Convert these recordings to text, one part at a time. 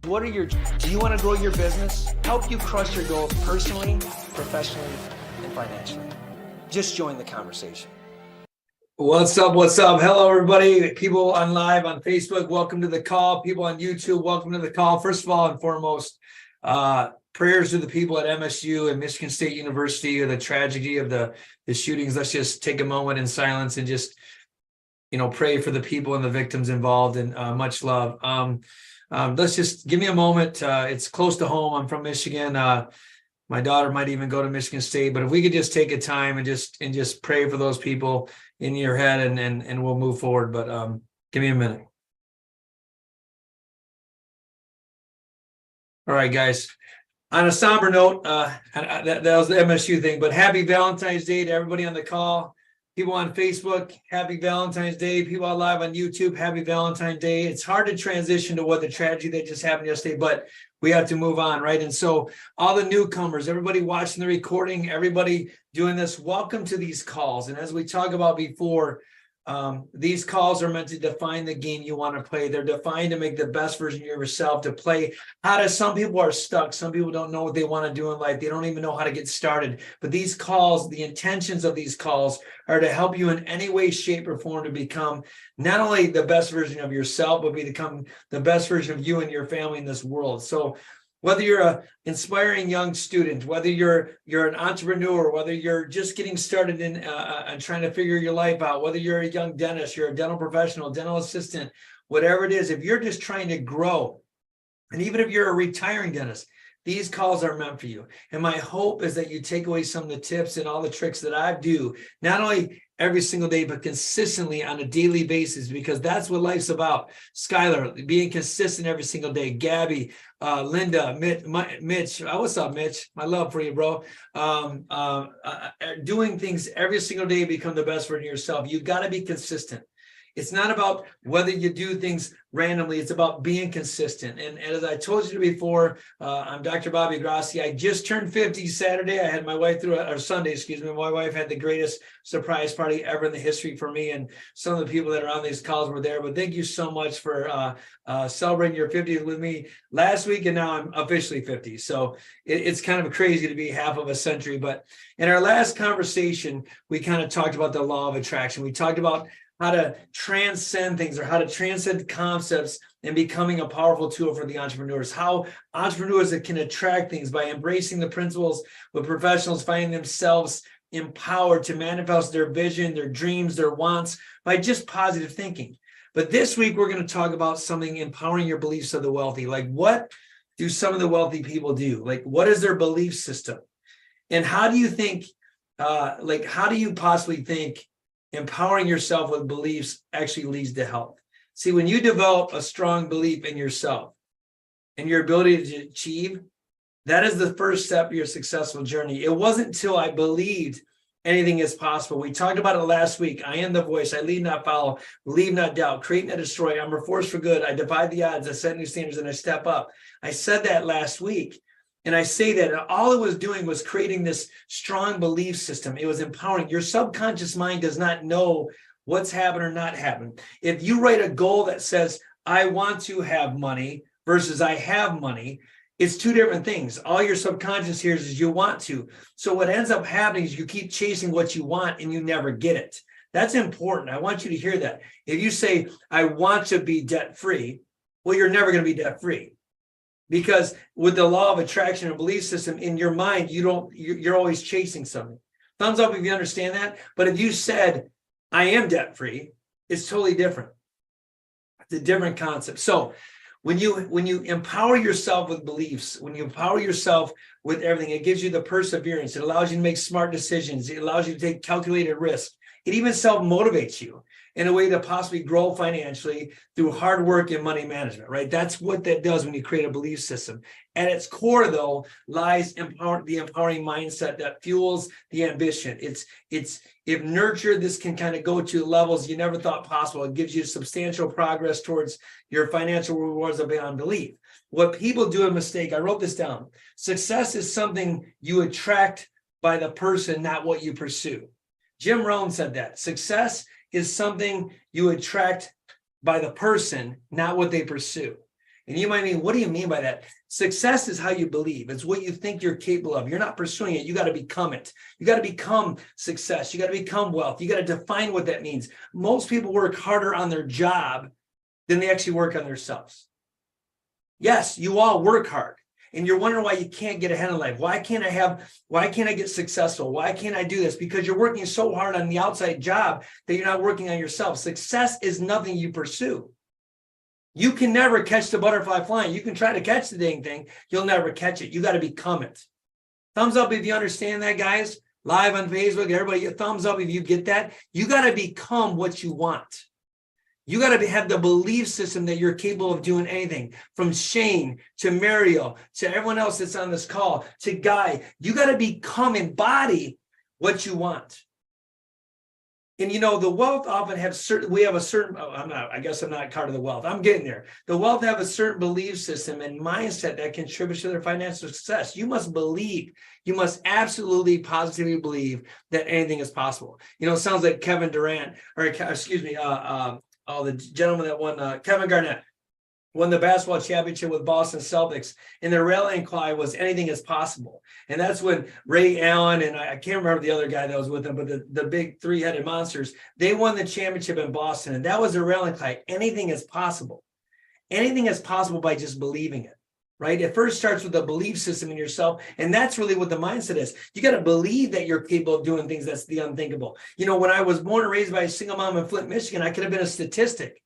What are your, do you want to grow your business? Help you crush your goals personally, professionally, and financially. Just join the conversation. What's up? What's up? Hello, everybody. People on live on Facebook, welcome to the call. People on YouTube, welcome to the call. First of all and foremost, prayers to the people at MSU and Michigan State University of the tragedy of the shootings. Let's just take a moment in silence and just, pray for the people and the victims involved, and much love. Let's just give me a moment. It's close to home. I'm from Michigan. My daughter might even go to Michigan State, but if we could just take a time and just pray for those people in your head, and we'll move forward. But give me a minute. All right, guys. On a somber note, that was the MSU thing, but happy Valentine's Day to everybody on the call. People on Facebook, happy Valentine's Day. People on live on YouTube, happy Valentine's Day. It's hard to transition to what the tragedy that just happened yesterday, but we have to move on, right? And so all the newcomers, everybody watching the recording, everybody doing this, welcome to these calls. And as we talked about before, these calls are meant to define the game you want to play. They're defined to make the best version of yourself, to play some people are stuck. Some people don't know what they want to do in life. They don't even know how to get started. But these calls, the intentions of these calls are to help you in any way, shape, or form to become not only the best version of yourself, but become the best version of you and your family in this world. So whether you're an inspiring young student, whether you're an entrepreneur, whether you're just getting started in trying to figure your life out, whether you're a young dentist, you're a dental professional, dental assistant, whatever it is, if you're just trying to grow, and even if you're a retiring dentist, these calls are meant for you. And my hope is that you take away some of the tips and all the tricks that I do, not only every single day, but consistently on a daily basis, because that's what life's about. Skylar, being consistent every single day. Gabby, Linda, Mitch, what's up, Mitch? My love for you, bro. Doing things every single day, become the best version of yourself. You got to be consistent. It's not about whether you do things randomly. It's about being consistent. And as I told you before, I'm Dr. Bobby Grossi. I just turned 50 Saturday. I had my wife Sunday, my wife had the greatest surprise party ever in the history for me. And some of the people that are on these calls were there. But thank you so much for celebrating your 50th with me last week. And now I'm officially 50. So it's kind of crazy to be half of a century. But in our last conversation, we kind of talked about the law of attraction. We talked about how to transcend things, or how to transcend concepts and becoming a powerful tool for the entrepreneurs. How entrepreneurs that can attract things by embracing the principles, with professionals finding themselves empowered to manifest their vision, their dreams, their wants by just positive thinking. But this week, we're going to talk about something empowering your beliefs of the wealthy. Like, what do some of the wealthy people do? Like, what is their belief system? And how do you think, how do you possibly think empowering yourself with beliefs actually leads to health? See, when you develop a strong belief in yourself and your ability to achieve, that is the first step of your successful journey. It wasn't until I believed anything is possible. We talked about it last week. I am the voice. I lead, not follow. Believe, not doubt. Create, not destroy. I'm a force for good. I defy the odds. I set new standards, and I step up. I said that last week. And I say that all it was doing was creating this strong belief system. It was empowering. Your subconscious mind does not know what's happened or not happened. If you write a goal that says, I want to have money versus I have money, it's two different things. All your subconscious hears is you want to. So what ends up happening is you keep chasing what you want and you never get it. That's important. I want you to hear that. If you say, I want to be debt-free, well, you're never going to be debt-free. Because with the law of attraction and belief system in your mind, you're always chasing something. Thumbs up if you understand that. But if you said, I am debt-free, it's totally different. It's a different concept. So when you empower yourself with beliefs, when you empower yourself with everything, it gives you the perseverance. It allows you to make smart decisions. It allows you to take calculated risks. It even self-motivates you in a way to possibly grow financially through hard work and money management, right? That's what that does when you create a belief system. At its core, though, lies the empowering mindset that fuels the ambition. If nurtured, this can kind of go to levels you never thought possible. It gives you substantial progress towards your financial rewards beyond belief. What people do a mistake, I wrote this down. Success is something you attract by the person, not what you pursue. Jim Rohn said that. Success is something you attract by the person, not what they pursue. And you might mean, what do you mean by that? Success is how you believe. It's what you think you're capable of. You're not pursuing it. You got to become it. You got to become success. You got to become wealth. You got to define what that means. Most people work harder on their job than they actually work on themselves. Yes, you all work hard. And you're wondering why you can't get ahead in life. Why can't I get successful? Why can't I do this? Because you're working so hard on the outside job that you're not working on yourself. Success is nothing you pursue. You can never catch the butterfly flying. You can try to catch the dang thing. You'll never catch it. You got to become it. Thumbs up if you understand that, guys. Live on Facebook, everybody, thumbs up if you get that. You got to become what you want. You got to have the belief system that you're capable of doing anything, from Shane to Mario to everyone else that's on this call to Guy. You got to embody what you want. And the wealth often have I guess I'm not part of the wealth. I'm getting there. The wealth have a certain belief system and mindset that contributes to their financial success. You must absolutely positively believe that anything is possible. It sounds like Kevin Durant, or excuse me, the gentleman that won, Kevin Garnett, won the basketball championship with Boston Celtics, and their rallying cry was anything is possible. And that's when Ray Allen, and I can't remember the other guy that was with them, but the big three-headed monsters, they won the championship in Boston, and that was their rallying cry. Anything is possible. Anything is possible by just believing it, right? It first starts with a belief system in yourself, and that's really what the mindset is. You got to believe that you're capable of doing things that's the unthinkable. When I was born and raised by a single mom in Flint, Michigan, I could have been a statistic.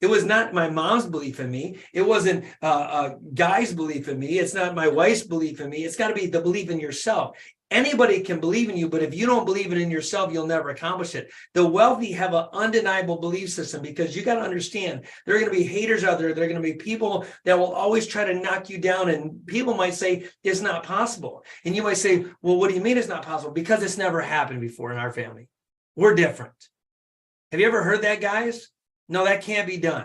It was not my mom's belief in me. It wasn't Guy's belief in me. It's not my wife's belief in me. It's got to be the belief in yourself. Anybody can believe in you, but if you don't believe it in yourself, you'll never accomplish it. The wealthy have an undeniable belief system, because you got to understand there are going to be haters out there. There are going to be people that will always try to knock you down, and people might say it's not possible. And you might say, well, what do you mean it's not possible? Because it's never happened before in our family. We're different. Have you ever heard that, guys? No, that can't be done.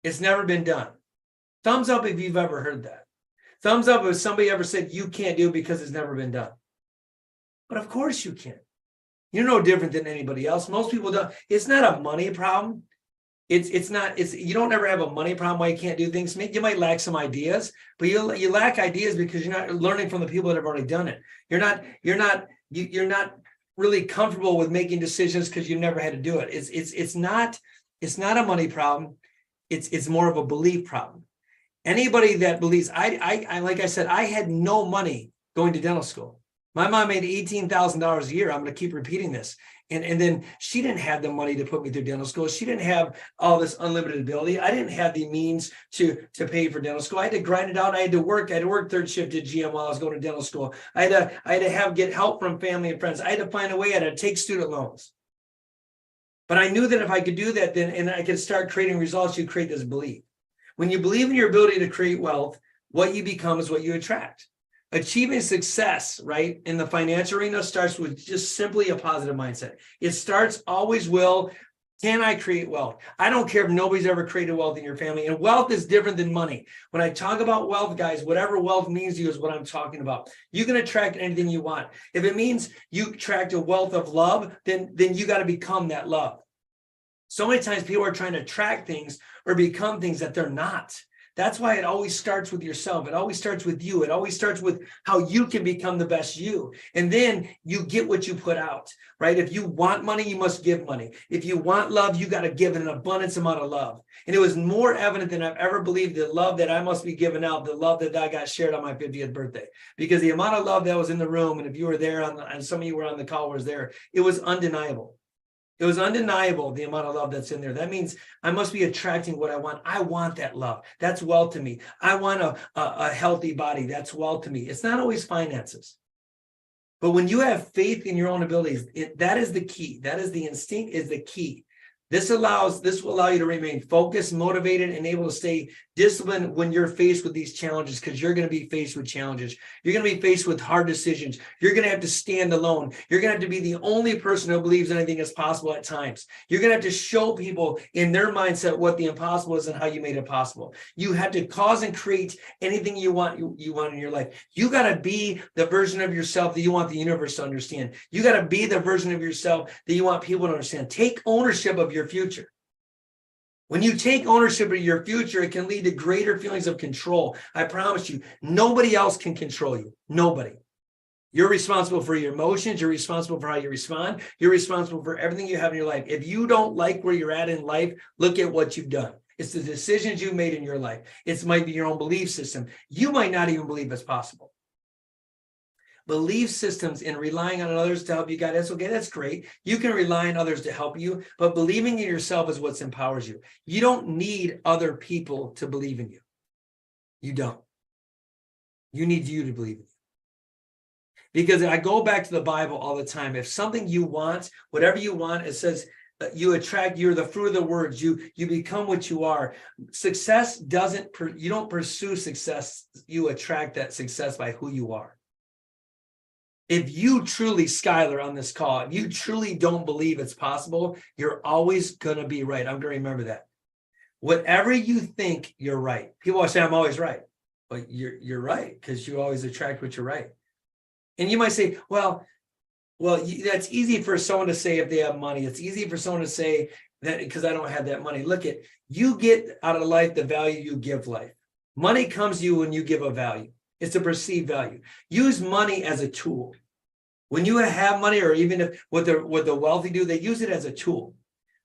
It's never been done. Thumbs up if you've ever heard that. Thumbs up if somebody ever said you can't do it because it's never been done. But of course you can. You're no different than anybody else. Most people don't. It's not a money problem. You don't ever have a money problem why you can't do things. You might lack some ideas, but you lack ideas because you're not learning from the people that have already done it. You're not really comfortable with making decisions because you've never had to do it. It's not a money problem. It's more of a belief problem. Anybody that believes, I like I said, I had no money going to dental school. My mom made $18,000 a year. I'm going to keep repeating this. And then she didn't have the money to put me through dental school. She didn't have all this unlimited ability. I didn't have the means to pay for dental school. I had to grind it out. I had to work third shift at GM while I was going to dental school. I had to get help from family and friends. I had to find a way. I had to take student loans. But I knew that if I could do that, and I could start creating results, you create this belief. When you believe in your ability to create wealth, what you become is what you attract. Achieving success, right, in the financial arena starts with just simply a positive mindset. It starts, always will, can I create wealth? I don't care if nobody's ever created wealth in your family. And wealth is different than money. When I talk about wealth, guys, whatever wealth means to you is what I'm talking about. You can attract anything you want. If it means you attract a wealth of love, then you got to become that love. So many times people are trying to attract things or become things that they're not. That's why it always starts with yourself. It always starts with you. It always starts with how you can become the best you. And then you get what you put out, right? If you want money, you must give money. If you want love, you got to give an abundance amount of love. And it was more evident than I've ever believed, the love that I must be giving out, the love that I got shared on my 50th birthday. Because the amount of love that was in the room, and if you were there, and some of you were on the call was there, it was undeniable. It was undeniable, the amount of love that's in there. That means I must be attracting what I want. I want that love. That's wealth to me. I want a healthy body. That's wealth to me. It's not always finances. But when you have faith in your own abilities, that is the key. That is the instinct, is the key. This will allow you to remain focused, motivated, and able to stay disciplined when you're faced with these challenges, because you're going to be faced with challenges. You're going to be faced with hard decisions. You're going to have to stand alone. You're going to have to be the only person who believes anything is possible at times. You're going to have to show people in their mindset what the impossible is and how you made it possible. You have to cause and create anything you want in your life. You got to be the version of yourself that you want the universe to understand. You got to be the version of yourself that you want people to understand. Take ownership of your future. When you take ownership of your future, it can lead to greater feelings of control. I promise you, nobody else can control you. Nobody. You're responsible for your emotions. You're responsible for how you respond. You're responsible for everything you have in your life. If you don't like where you're at in life, look at what you've done. It's the decisions you made in your life. It might be your own belief system. You might not even believe it's possible. Belief systems and relying on others to help you guys, that's okay, that's great. You can rely on others to help you, but believing in yourself is what empowers you. You don't need other people to believe in you. You don't. You need you to believe in you. Because I go back to the Bible all the time. If something you want, whatever you want, it says you attract, you're the fruit of the words. You become what you are. Success doesn't, you don't pursue success. You attract that success by who you are. If you truly, Skylar, on this call, if you truly don't believe it's possible, you're always going to be right. I'm going to remember that. Whatever you think, you're right. People say, I'm always right. But you're right, because you always attract what you're right. And you might say, well, that's easy for someone to say if they have money. It's easy for someone to say that because I don't have that money. Look, you get out of life the value you give life. Money comes to you when you give a value. It's a perceived value. Use money as a tool. When you have money, or even if what the wealthy do, they use it as a tool.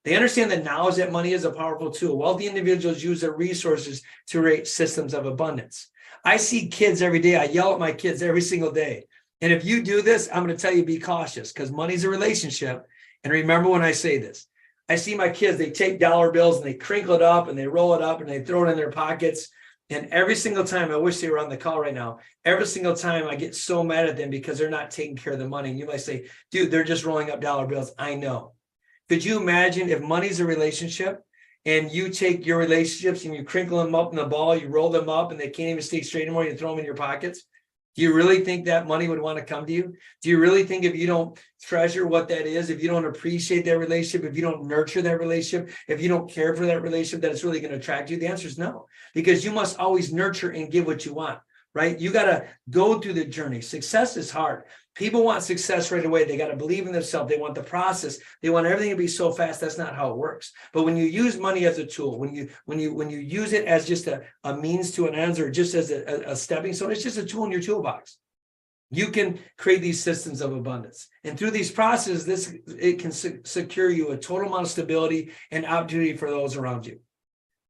They understand the knowledge that money is a powerful tool. Wealthy individuals use their resources to create systems of abundance. I see kids every day. I yell at my kids every single day. And if you do this, I'm going to tell you, be cautious, because money's a relationship. And remember when I say this, I see my kids, they take dollar bills and they crinkle it up and they roll it up and they throw it in their pockets. And every single time, I wish they were on the call right now, every single time I get so mad at them because they're not taking care of the money. And you might say, dude, they're just rolling up dollar bills. I know. Could you imagine if money's a relationship and you take your relationships and you crinkle them up in the ball, you roll them up and they can't even stay straight anymore, you throw them in your pockets? Do you really think that money would want to come to you? Do you really think if you don't treasure what that is, if you don't appreciate that relationship, if you don't nurture that relationship, if you don't care for that relationship, that it's really going to attract you? The answer is no, because you must always nurture and give what you want, right? You got to go through the journey. Success is hard. People want success right away. They got to believe in themselves. They want the process. They want everything to be so fast. That's not how it works. But when you use money as a tool, when you use it as just a means to an end, or just as a stepping stone, it's just a tool in your toolbox. You can create these systems of abundance. And through these processes, it can secure you a total amount of stability and opportunity for those around you,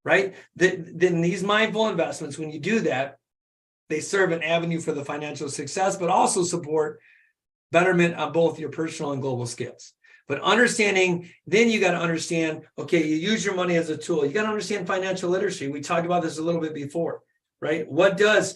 right? Then these mindful investments, when you do that, they serve an avenue for the financial success, but also support betterment on both your personal and global scales. But understanding, then you got to understand, okay, you use your money as a tool. You got to understand financial literacy. We talked about this a little bit before, right? What does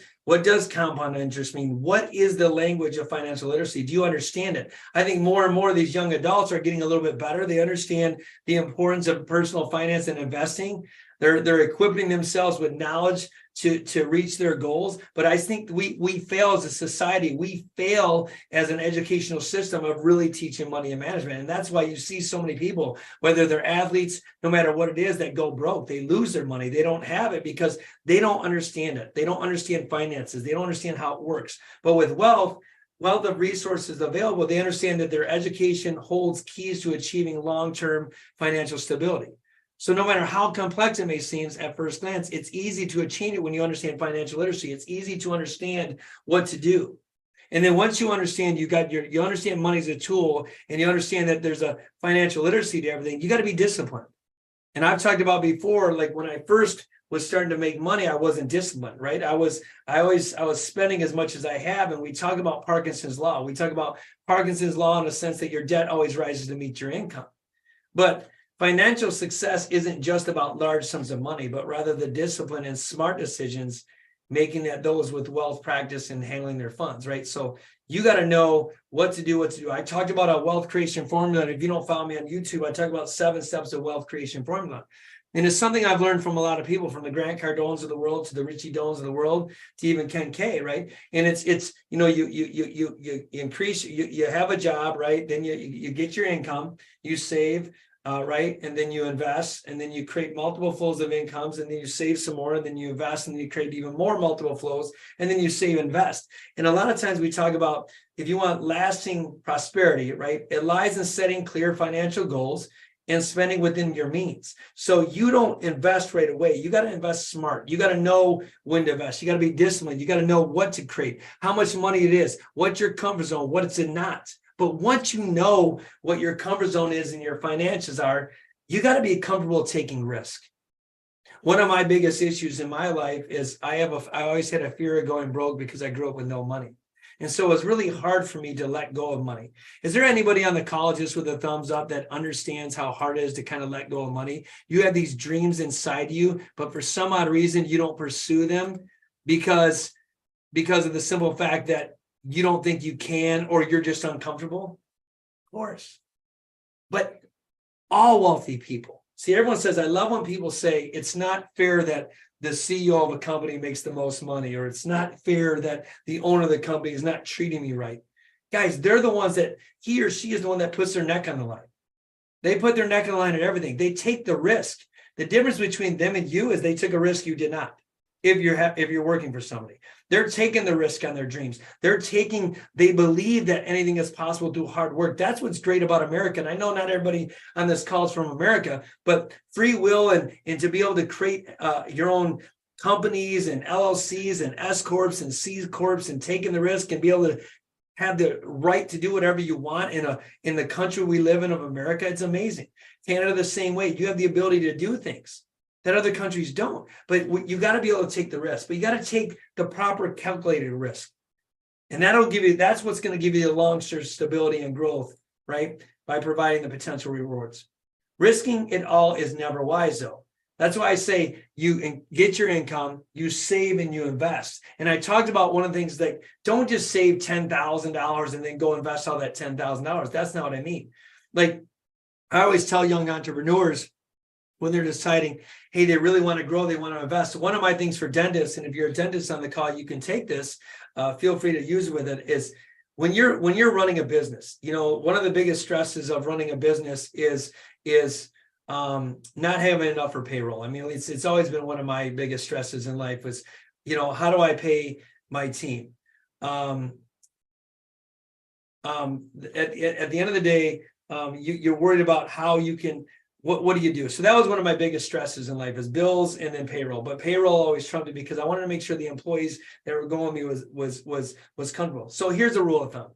compound interest mean? What is the language of financial literacy? Do you understand it? I think more and more of these young adults are getting a little bit better. They understand the importance of personal finance and investing. They're equipping themselves with knowledge to reach their goals. But I think we fail as a society. We fail as an educational system of really teaching money and management. And that's why you see so many people, whether they're athletes, no matter what it is, that go broke. They lose their money. They don't have it because they don't understand it. They don't understand finances. They don't understand how it works. But with wealth of resources available, they understand that their education holds keys to achieving long-term financial stability. So no matter how complex it may seem at first glance, it's easy to achieve it when you understand financial literacy. It's easy to understand what to do. And then once you understand, you understand money as a tool, and you understand that there's a financial literacy to everything, you got to be disciplined. And I've talked about before, like when I first was starting to make money, I wasn't disciplined, right? I was spending as much as I have. And we talk about Parkinson's law. We talk about Parkinson's law in the sense that your debt always rises to meet your income. But financial success isn't just about large sums of money, but rather the discipline and smart decisions, making that those with wealth practice and handling their funds, right? So you got to know what to do. I talked about a wealth creation formula. And if you don't follow me on YouTube, I talk about 7 steps of wealth creation formula. And it's something I've learned from a lot of people, from the Grant Cardones of the world to the Richie Dones of the world to even Ken K, right? And it's you increase, you have a job, right? Then you get your income, you save, right? And then you invest, and then you create multiple flows of incomes, and then you save some more, and then you invest, and then you create even more multiple flows, and then you save, invest. And a lot of times we talk about, if you want lasting prosperity, right? It lies in setting clear financial goals and spending within your means. So you don't invest right away. You got to invest smart. You got to know when to invest. You got to be disciplined. You got to know what to create, how much money it is, what's your comfort zone, what it's not. But once you know what your comfort zone is and your finances are, you got to be comfortable taking risk. One of my biggest issues in my life is I always had a fear of going broke because I grew up with no money. And so it's really hard for me to let go of money. Is there anybody on the call just with a thumbs up that understands how hard it is to kind of let go of money? You have these dreams inside you, but for some odd reason, you don't pursue them because of the simple fact that you don't think you can, or you're just uncomfortable? Of course. But all wealthy people, see, everyone says, I love when people say it's not fair that the CEO of a company makes the most money, or it's not fair that the owner of the company is not treating me right. Guys, they're the ones that he or she is the one that puts their neck on the line. They put their neck on the line at everything. They take the risk. The difference between them and you is they took a risk you did not. If you're working for somebody, they're taking the risk on their dreams. They believe that anything is possible through hard work. That's what's great about America. And I know not everybody on this call is from America, but free will and to be able to create your own companies and LLCs and S Corps and C Corps and taking the risk and be able to have the right to do whatever you want in the country we live in of America. It's amazing. Canada, the same way. You have the ability to do things that other countries don't. But you got to be able to take the risk, but you got to take the proper calculated risk. And that's what's going to give you the long-term stability and growth, right? By providing the potential rewards. Risking it all is never wise, though. That's why I say you get your income, you save and you invest. And I talked about one of the things that don't just save $10,000 and then go invest all that $10,000. That's not what I mean. Like I always tell young entrepreneurs, when they're deciding, hey, they really want to grow, they want to invest. One of my things for dentists, and if you're a dentist on the call, you can take this, feel free to use it with it, is when you're running a business, one of the biggest stresses of running a business is not having enough for payroll. I mean, it's always been one of my biggest stresses in life was, how do I pay my team? At the end of the day, you're worried about how you can. What do you do? So that was one of my biggest stresses in life is bills and then payroll. But payroll always trumped it because I wanted to make sure the employees that were going with me was comfortable. So here's a rule of thumb.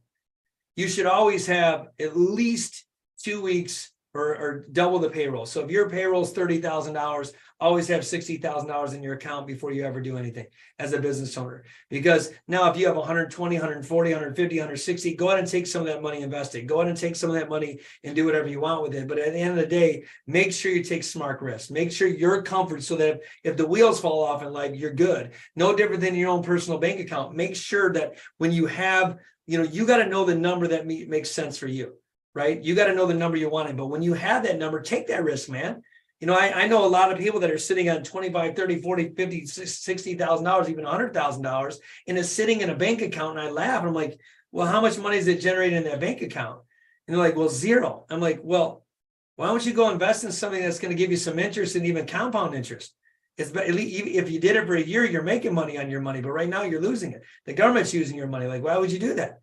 You should always have at least 2 weeks or double the payroll. So if your payroll is $30,000, always have $60,000 in your account before you ever do anything as a business owner. Because now if you have 120, 140, 150, 160, go ahead and take some of that money, invest it. Go ahead and take some of that money and do whatever you want with it. But at the end of the day, make sure you take smart risks. Make sure you're comfortable so that if the wheels fall off in life, you're good. No different than your own personal bank account. Make sure that when you have, you got to know the number that makes sense for you. Right? You got to know the number you want. But when you have that number, take that risk, man. I know a lot of people that are sitting on 25, 30, 40, 50, $60,000, even $100,000, and it's sitting in a bank account. And I laugh. And I'm like, well, how much money is it generating in that bank account? And they're like, well, zero. I'm like, well, why don't you go invest in something that's going to give you some interest and even compound interest? If you did it for a year, you're making money on your money, but right now you're losing it. The government's using your money. Like, why would you do that?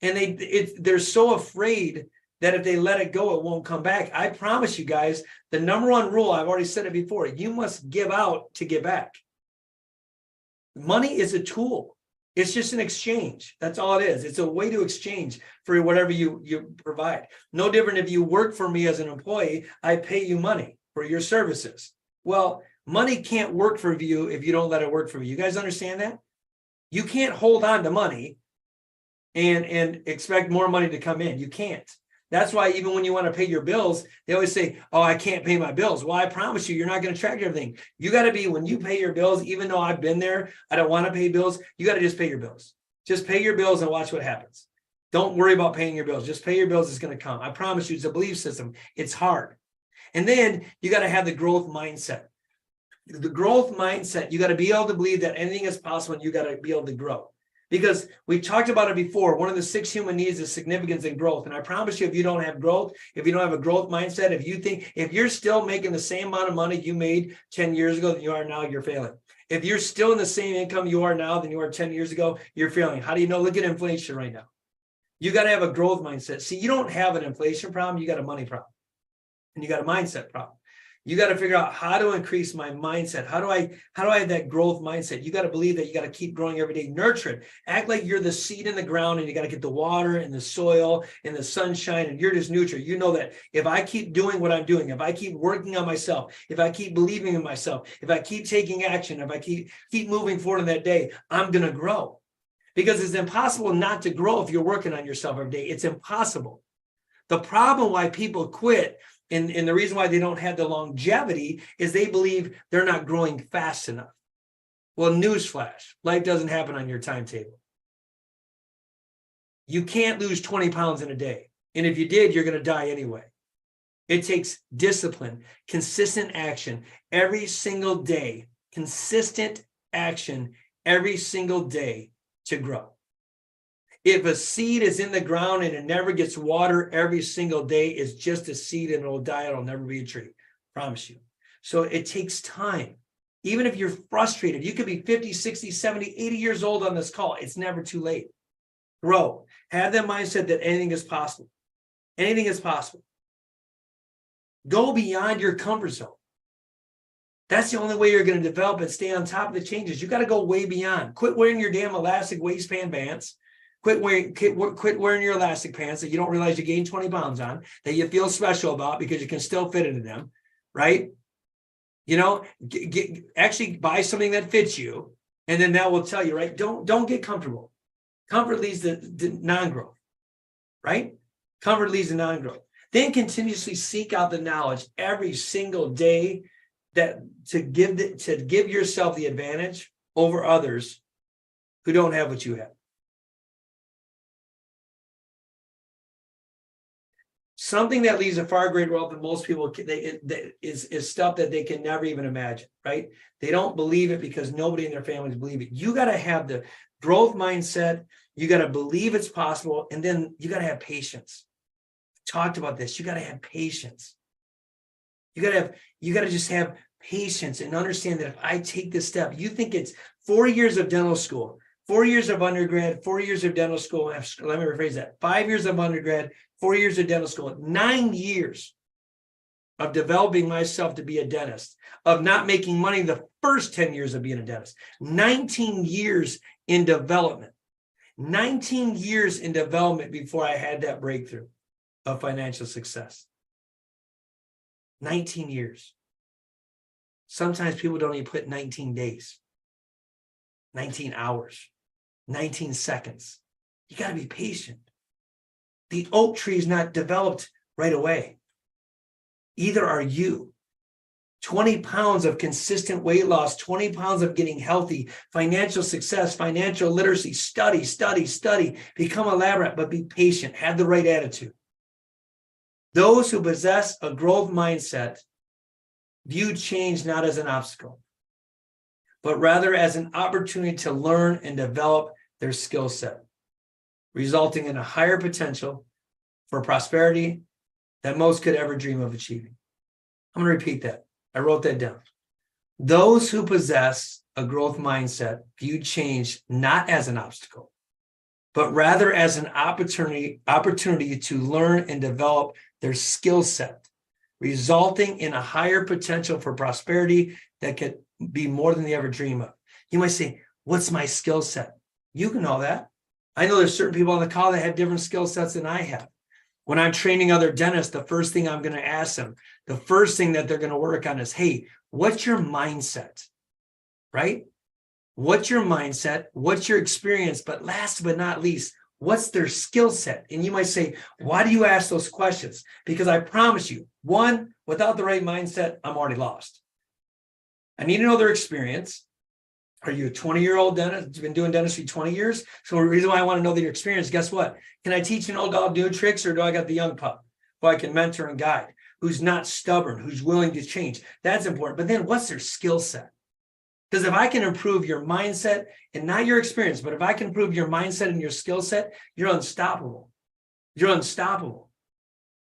And they're so afraid that if they let it go, it won't come back. I promise you guys, the number one rule, I've already said it before, you must give out to give back. Money is a tool. It's just an exchange. That's all it is. It's a way to exchange for whatever you provide. No different if you work for me as an employee, I pay you money for your services. Well, money can't work for you if you don't let it work for you. You guys understand that? You can't hold on to money and expect more money to come in. You can't. That's why even when you want to pay your bills, they always say, oh, I can't pay my bills. Well, I promise you're not going to track everything. You got to be, when you pay your bills, even though I've been there, I don't want to pay bills. You got to just pay your bills. Just pay your bills and watch what happens. Don't worry about paying your bills. Just pay your bills. It's going to come. I promise you, it's a belief system. It's hard. And then you got to have the growth mindset. The growth mindset, you got to be able to believe that anything is possible and you got to be able to grow. Because we talked about it before, one of the 6 human needs is significance and growth. And I promise you, if you don't have growth, if you don't have a growth mindset, if you're still making the same amount of money you made 10 years ago than you are now, you're failing. If you're still in the same income you are now than you are 10 years ago, you're failing. How do you know? Look at inflation right now. You got to have a growth mindset. See, you don't have an inflation problem, you got a money problem. and you got a mindset problem. You got to figure out how to increase my mindset. How do I have that growth mindset? You got to believe that you got to keep growing every day, nurture it. Act like you're the seed in the ground and you got to get the water and the soil and the sunshine and you're just neutral. You know that if I keep doing what I'm doing, if I keep working on myself, if I keep believing in myself, if I keep taking action, if I keep moving forward in that day, I'm going to grow. Because it's impossible not to grow if you're working on yourself every day. It's impossible. The problem why people quit and the reason why they don't have the longevity is they believe they're not growing fast enough. Well, newsflash, life doesn't happen on your timetable. You can't lose 20 pounds in a day. And if you did, you're going to die anyway. It takes discipline, consistent action every single day, consistent action every single day to grow. If a seed is in the ground and it never gets water every single day, it's just a seed and it'll die. It'll never be a tree. Promise you. So it takes time. Even if you're frustrated, you could be 50, 60, 70, 80 years old on this call. It's never too late. Grow. Have that mindset that anything is possible. Anything is possible. Go beyond your comfort zone. That's the only way you're going to develop and stay on top of the changes. You got to go way beyond. Quit wearing your damn elastic waistband pants. Quit wearing your elastic pants that you don't realize you gained 20 pounds on, that you feel special about because you can still fit into them, right? You know, actually buy something that fits you, and then that will tell you, right? Don't get comfortable. Comfort leads to non-growth, right? Comfort leads to non-growth. Then continuously seek out the knowledge every single day that to give yourself the advantage over others who don't have what you have. Something that leads to far greater wealth than most people is stuff that they can never even imagine, right? They don't believe it because nobody in their families believe it. You got to have the growth mindset. You got to believe it's possible. And then you got to have patience. Talked about this. You got to have patience. You got to just have patience and understand that if I take this step, you think it's 4 years of dental school, 4 years of undergrad, 4 years of dental school. Let me rephrase that. 5 years of undergrad, 4 years of dental school, 9 years of developing myself to be a dentist, of not making money the first 10 years of being a dentist, 19 years in development, 19 years in development before I had that breakthrough of financial success. 19 years. Sometimes people don't even put 19 days, 19 hours, 19 seconds. You got to be patient. The oak tree is not developed right away. Either are you. 20 pounds of consistent weight loss, 20 pounds of getting healthy, financial success, financial literacy, study, become elaborate, but be patient, have the right attitude. Those who possess a growth mindset view change not as an obstacle, but rather as an opportunity to learn and develop their skill set, resulting in a higher potential for prosperity that most could ever dream of achieving. I'm going to repeat that. I wrote that down. Those who possess a growth mindset view change not as an obstacle, but rather as an opportunity to learn and develop their skill set, resulting in a higher potential for prosperity that could be more than they ever dream of. You might say, what's my skill set? You can know that. I know there's certain people on the call that have different skill sets than I have. When I'm training other dentists, the first thing I'm going to ask them, the first thing that they're going to work on is, hey, what's your mindset, right? What's your mindset? What's your experience? But last but not least, what's their skill set? And you might say, why do you ask those questions? Because I promise you, one, without the right mindset, I'm already lost. I need to know their experience. Are you a 20-year-old dentist? You've been doing dentistry 20 years? So the reason why I want to know your experience, guess what? Can I teach an old dog new tricks, or do I got the young pup who I can mentor and guide, who's not stubborn, who's willing to change? That's important. But then what's their skill set? Because if I can improve your mindset and not your experience, but if I can improve your mindset and your skill set, you're unstoppable. You're unstoppable.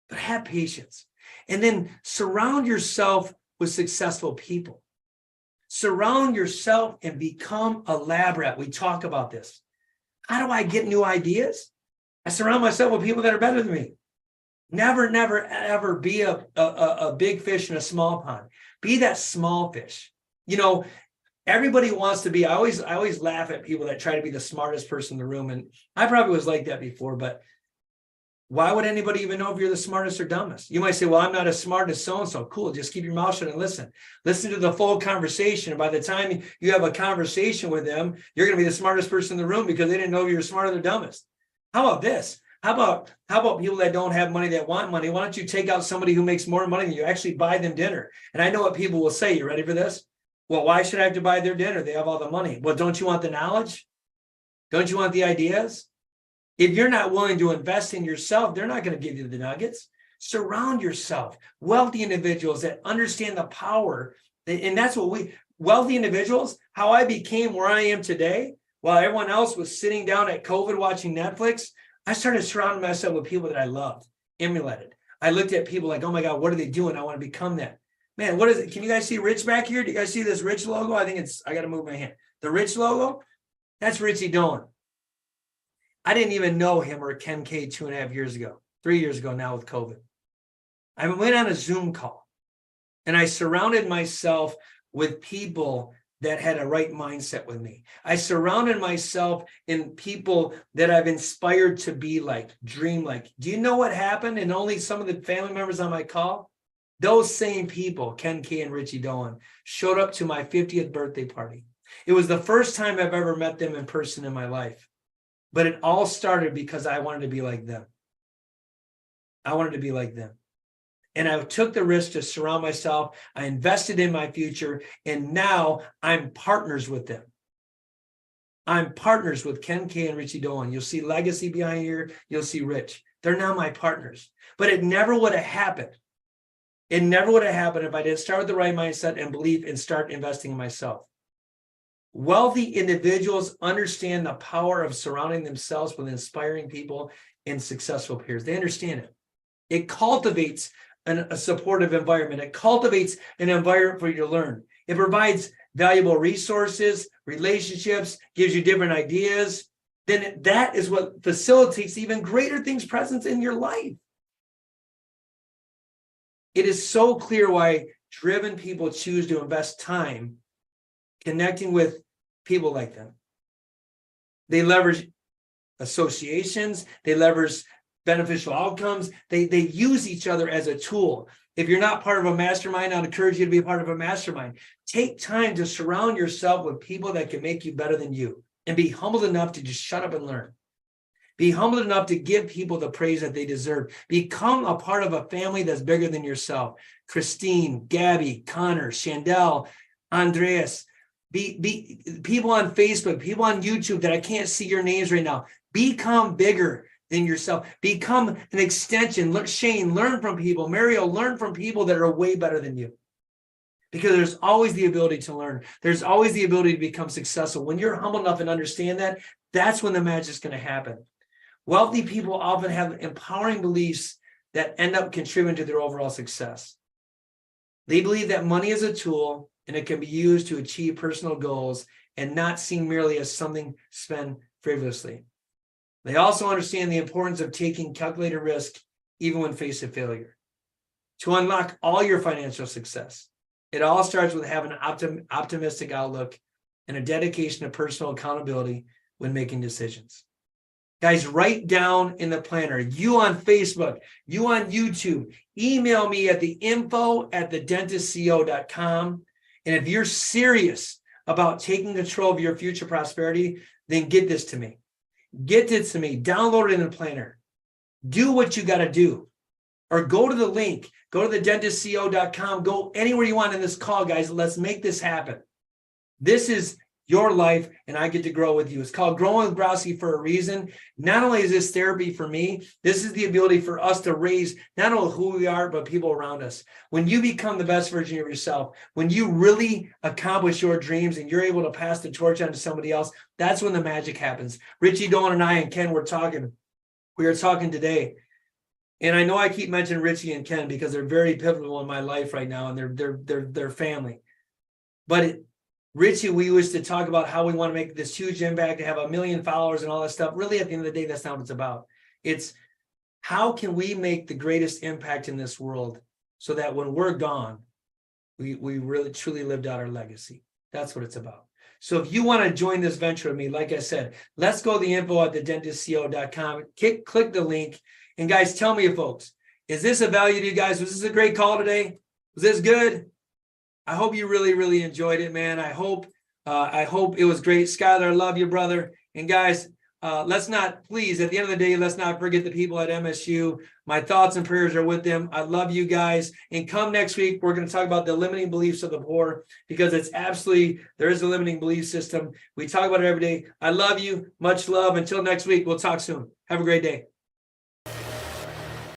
But have patience. And then surround yourself with successful people. Surround yourself and become elaborate. We talk about this. How do I get new ideas? I surround myself with people that are better than me. Never, never, ever be a big fish in a small pond. Be that small fish. You know, everybody wants to be. I always laugh at people that try to be the smartest person in the room. And I probably was like that before, but why would anybody even know if you're the smartest or dumbest? You might say, well, I'm not as smart as so-and-so. Cool. Just keep your mouth shut and listen. Listen to the full conversation. And by the time you have a conversation with them, you're going to be the smartest person in the room because they didn't know you're smarter than dumbest. How about this? How about people that don't have money that want money? Why don't you take out somebody who makes more money than you, actually buy them dinner? And I know what people will say. You ready for this? Well, why should I have to buy their dinner? They have all the money. Well, don't you want the knowledge? Don't you want the ideas? If you're not willing to invest in yourself, they're not going to give you the nuggets. Surround yourself. Wealthy individuals that understand the power. And that's what wealthy individuals, how I became where I am today, while everyone else was sitting down at COVID watching Netflix, I started surrounding myself with people that I loved, emulated. I looked at people like, oh my God, what are they doing? I want to become that. Man, what is it? Can you guys see Rich back here? Do you guys see this Rich logo? I got to move my hand. The Rich logo, that's Richie Doan. I didn't even know him or Ken K 2.5 years ago, 3 years ago now with COVID. I went on a Zoom call and I surrounded myself with people that had a right mindset with me. I surrounded myself in people that I've inspired to be like, dream like. Do you know what happened? And only some of the family members on my call, those same people, Ken K and Richie Doan, showed up to my 50th birthday party. It was the first time I've ever met them in person in my life. But it all started because I wanted to be like them. I wanted to be like them. And I took the risk to surround myself. I invested in my future. And now I'm partners with them. I'm partners with Ken K and Richie Doan. You'll see legacy behind here. You'll see Rich. They're now my partners. But it never would have happened. It never would have happened if I didn't start with the right mindset and belief and start investing in myself. Wealthy individuals understand the power of surrounding themselves with inspiring people and successful peers. They understand it. It cultivates a supportive environment. It cultivates an environment for you to learn. It provides valuable resources, relationships, gives you different ideas. Then that is what facilitates even greater things present in your life. It is so clear why driven people choose to invest time connecting with people like them. They leverage associations, they leverage beneficial outcomes, they use each other as a tool. If you're not part of a mastermind, I'd encourage you to be a part of a mastermind. Take time to surround yourself with people that can make you better than you, and be humbled enough to just shut up and learn. Be humbled enough to give people the praise that they deserve. Become a part of a family that's bigger than yourself. Christine, Gabby, Connor, Chandel, Andreas, be people on Facebook, people on YouTube that I can't see your names right now. Become bigger than yourself. Become an extension. Shane, learn from people. Mario, learn from people that are way better than you. Because there's always the ability to learn. There's always the ability to become successful. When you're humble enough and understand that, that's when the magic's going to happen. Wealthy people often have empowering beliefs that end up contributing to their overall success. They believe that money is a tool and it can be used to achieve personal goals and not seen merely as something spent frivolously. They also understand the importance of taking calculated risk even when faced with failure. To unlock all your financial success, it all starts with having an optimistic outlook and a dedication to personal accountability when making decisions. Guys, write down in the planner, you on Facebook, you on YouTube, email me at the info@thedentistco.com. And if you're serious about taking control of your future prosperity, then get this to me. Get this to me. Download it in the planner. Do what you got to do. Or go to the link. Go to thedentistco.com. Go anywhere you want in this call, guys. Let's make this happen. This is your life, and I get to grow with you. It's called Growing with Grossi for a reason. Not only is this therapy for me, this is the ability for us to raise not only who we are, but people around us. When you become the best version of yourself, when you really accomplish your dreams and you're able to pass the torch on to somebody else, that's when the magic happens. Richie Doan and I and Ken were talking. We were talking today. And I know I keep mentioning Richie and Ken because they're very pivotal in my life right now, and they're family. But Richie, we used to talk about how we want to make this huge impact, to have 1 million followers and all that stuff. Really, at the end of the day, that's not what it's about. It's How can we make the greatest impact in this world so that when we're gone, we really truly lived out our legacy? That's what it's about. So if you want to join this venture with me, like I said, let's go to the info at thedentistco.com. Click the link. And guys, tell me, folks, is this a value to you guys? Was this a great call today? Was this good? I hope you really, really enjoyed it, man. I hope it was great. Skylar, I love you, brother. And guys, let's not, please, at the end of the day, let's not forget the people at MSU. My thoughts and prayers are with them. I love you guys. And come next week, we're going to talk about the limiting beliefs of the poor, because it's absolutely, there is a limiting belief system. We talk about it every day. I love you. Much love. Until next week, we'll talk soon. Have a great day.